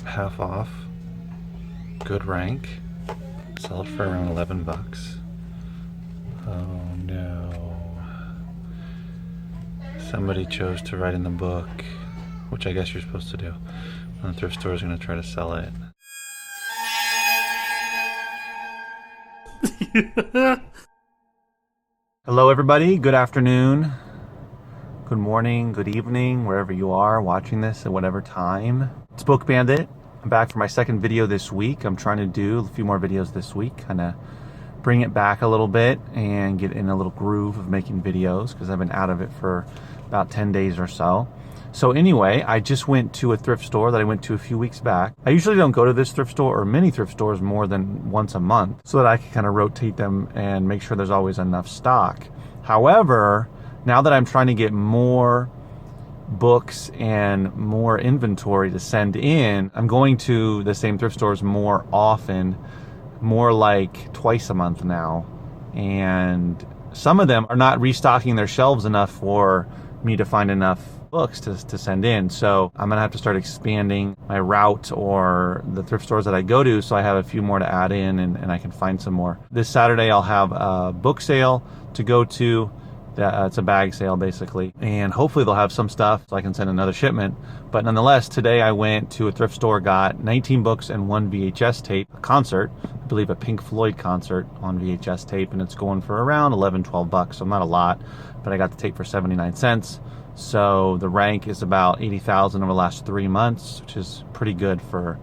half off. Good rank. Sell it for around 11 bucks. Oh no. Somebody chose to write in the book, which I guess you're supposed to do. And the thrift store is going to try to sell it. Hello everybody, good afternoon, good morning, good evening, wherever you are watching this at whatever time. It's Book Bandit. I'm back for my second video this week. I'm trying to do a few more videos this week, kind of bring it back a little bit and get in a little groove of making videos because I've been out of it for about 10 days or so. So anyway, I just went to a thrift store that I went to a few weeks back. I usually don't go to this thrift store or many thrift stores more than once a month so that I can kind of rotate them and make sure there's always enough stock. However, now that I'm trying to get more books and more inventory to send in, I'm going to the same thrift stores more often, more like twice a month now. And some of them are not restocking their shelves enough for me to find enough books to send in. So I'm gonna have to start expanding my route or the thrift stores that I go to so I have a few more to add in and I can find some more. This Saturday I'll have a book sale to go to. It's a bag sale basically, and hopefully they'll have some stuff so I can send another shipment. But nonetheless, today I went to a thrift store, got 19 books and one VHS tape, a concert, I believe a Pink Floyd concert on VHS tape, and it's going for around 11, 12 bucks, so not a lot, but I got the tape for 79 cents. So the rank is about 80,000 over the last 3 months, which is pretty good for,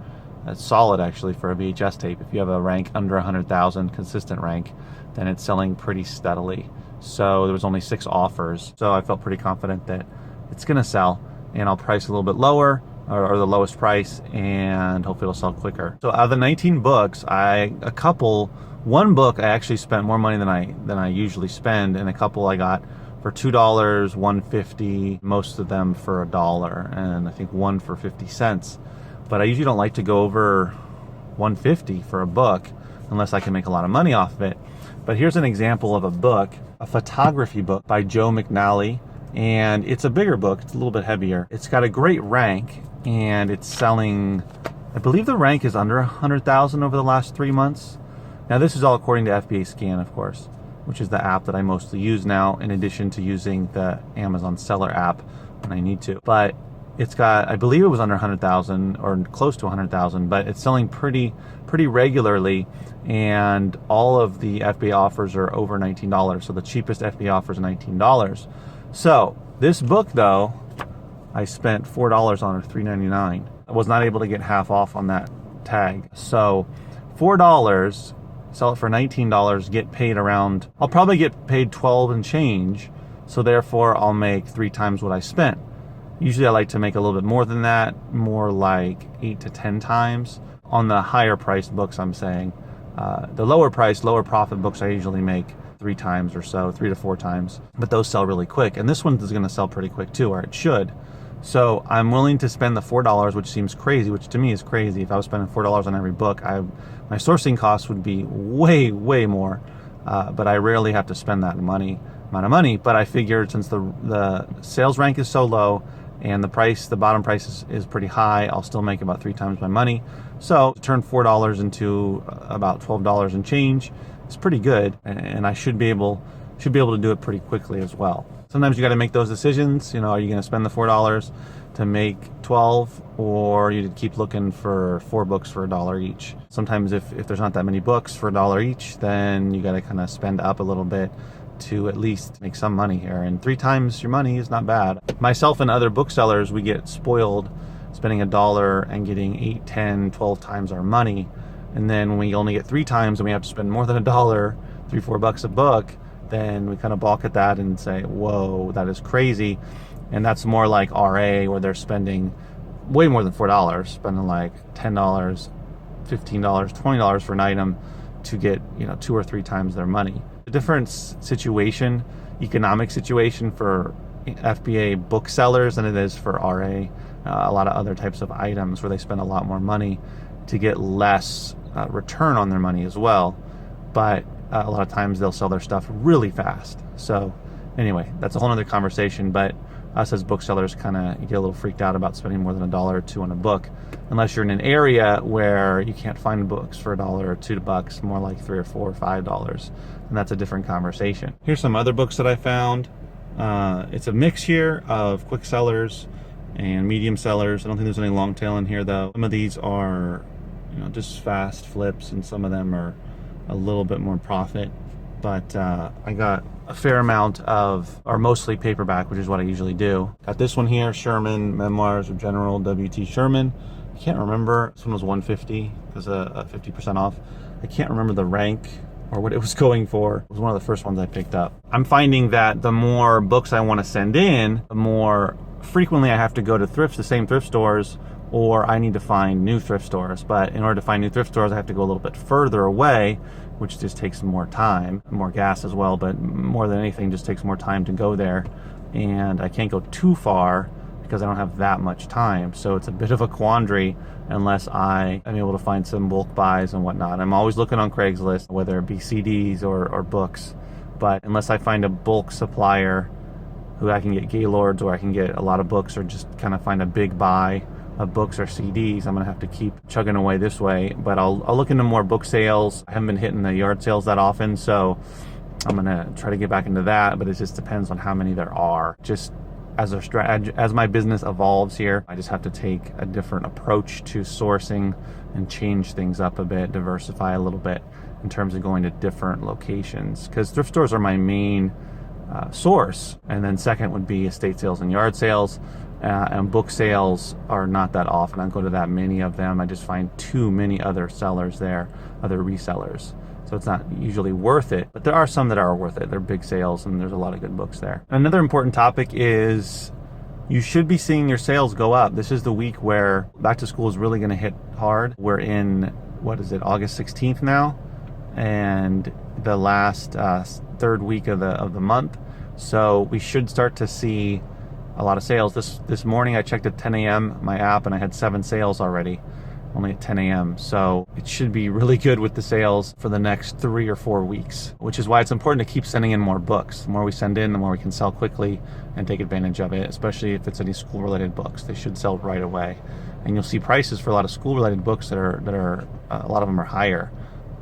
solid actually for a VHS tape. If you have a rank under 100,000, consistent rank, then it's selling pretty steadily. So there was only 6 offers, so I felt pretty confident that it's gonna sell, and I'll price a little bit lower or the lowest price, and hopefully it'll sell quicker. So out of the 19 books, one book I actually spent more money than I usually spend, and a couple I got for $2, $1.50, most of them for $1, and I think one for 50 cents. But I usually don't like to go over $1.50 for a book unless I can make a lot of money off of it. But here's an example of a book, a photography book by Joe McNally, and it's a bigger book, it's a little bit heavier. It's got a great rank, and it's selling, I believe the rank is under 100,000 over the last 3 months. Now this is all according to FBA Scan, of course, which is the app that I mostly use now, in addition to using the Amazon Seller app when I need to. But it's got, I believe it was under 100,000 or close to 100,000, but it's selling pretty regularly, and all of the FBA offers are over $19. So the cheapest FBA offer is $19. So this book though, I spent $4 on it, $3.99. I was not able to get half off on that tag. So $4, sell it for $19, get paid around, I'll probably get paid 12 and change. So therefore I'll make 3 times what I spent. Usually I like to make a little bit more than that, more like 8 to 10 times. On the higher priced books, I'm saying. The lower price, lower profit books, I usually make 3 times or so, 3 to 4 times. But those sell really quick. And this one is gonna sell pretty quick too, or it should. So I'm willing to spend the $4, which seems crazy, which to me is crazy. If I was spending $4 on every book, my sourcing costs would be way more. But I rarely have to spend that amount of money. But I figured since the sales rank is so low, and the bottom price is pretty high, I'll still make about 3 times my money. So turn $4 into about $12 and change. It's pretty good, and I should be able to do it pretty quickly as well. Sometimes you got to make those decisions. You know, are you going to spend the $4 to make 12, or you keep looking for 4 books for $1 each? Sometimes if there's not that many books for $1 each, then you got to kind of spend up a little bit to at least make some money here, and 3 times your money is not bad. Myself and other booksellers, we get spoiled spending $1 and getting 8, 10, 12 times our money, and then when we only get 3 times and we have to spend more than $1, 3, 4 bucks a book, then we kind of balk at that and say, whoa, that is crazy. And that's more like RA, where they're spending way more than $4, spending like $10, $15, $20 for an item to get, 2 or 3 times their money. A different situation, economic situation for FBA booksellers than it is for RA. A lot of other types of items where they spend a lot more money to get less return on their money as well. But a lot of times they'll sell their stuff really fast. So anyway, that's a whole other conversation. But us as booksellers kind of get a little freaked out about spending more than $1 or $2 on a book, unless you're in an area where you can't find books for $1 or $2, more like $3 or $4 or $5, and that's a different conversation. Here's some other books that I found. It's a mix here of quick sellers and medium sellers. I don't think there's any long tail in here though. Some of these are, just fast flips, and some of them are a little bit more profit. But I got a fair amount are mostly paperback, which is what I usually do. Got this one here, Sherman, Memoirs of General W.T. Sherman. I can't remember. This one was $150 because 50% off. I can't remember the rank or what it was going for. It was one of the first ones I picked up. I'm finding that the more books I want to send in, the more frequently I have to go to the same thrift stores, or I need to find new thrift stores. But in order to find new thrift stores, I have to go a little bit further away, which just takes more time, more gas as well, but more than anything, just takes more time to go there. And I can't go too far because I don't have that much time. So it's a bit of a quandary unless I am able to find some bulk buys and whatnot. I'm always looking on Craigslist, whether it be CDs or books, but unless I find a bulk supplier who I can get Gaylords, or I can get a lot of books, or just kind of find a big buy of books or CDs, I'm gonna have to keep chugging away this way. But I'll look into more book sales. I haven't been hitting the yard sales that often, so I'm gonna try to get back into that, but it just depends on how many there are. Just as my business evolves here, I just have to take a different approach to sourcing and change things up a bit, diversify a little bit in terms of going to different locations, because thrift stores are my main source, and then second would be estate sales and yard sales. And book sales are not that often. I don't go to that many of them. I just find too many other sellers there, other resellers. So it's not usually worth it, but there are some that are worth it. They're big sales, and there's a lot of good books there. Another important topic is you should be seeing your sales go up. This is the week where back to school is really going to hit hard. We're in, August 16th now, and the last third week of the month. So we should start to see a lot of sales. This morning I checked at 10 a.m. my app, and I had 7 sales already, only at 10 a.m. So it should be really good with the sales for the next 3 or 4 weeks, which is why it's important to keep sending in more books. The more we send in, the more we can sell quickly and take advantage of it, especially if it's any school-related books. They should sell right away. And you'll see prices for a lot of school-related books that are a lot of them are higher.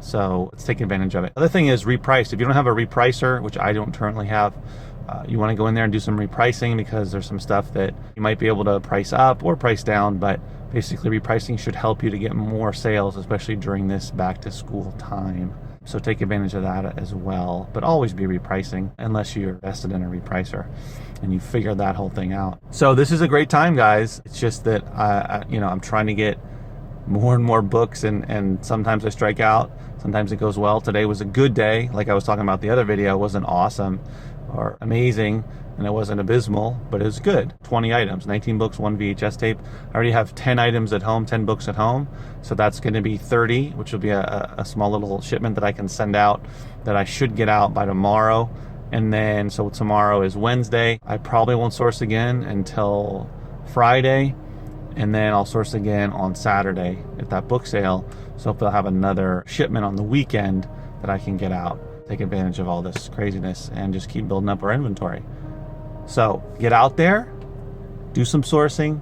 So let's take advantage of it. The other thing is reprice. If you don't have a repricer, which I don't currently have, you want to go in there and do some repricing, because there's some stuff that you might be able to price up or price down, but basically repricing should help you to get more sales, especially during this back to school time. So take advantage of that as well, but always be repricing unless you're invested in a repricer and you figure that whole thing out. So this is a great time, guys. It's just that I'm trying to get more and more books, and sometimes I strike out, sometimes it goes well. Today was a good day. Like I was talking about the other video, it wasn't awesome or amazing, and it wasn't abysmal, but it was good. 20 items, 19 books, 1 VHS tape. I already have 10 items at home, 10 books at home, so that's going to be 30, which will be a small little shipment that I can send out, that I should get out by tomorrow. And then, so tomorrow is Wednesday. I probably won't source again until Friday, and then I'll source again on Saturday at that book sale. So if they'll have another shipment on the weekend that I can get out, take advantage of all this craziness, and just keep building up our inventory. So get out there, do some sourcing,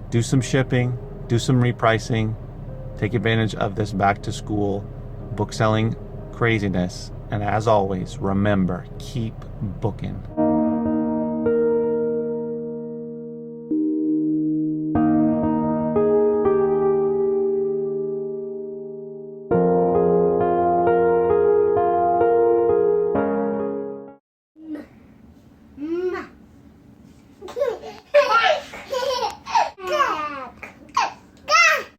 do some shipping, do some repricing, take advantage of this back to school book selling craziness. And as always, remember, keep booking.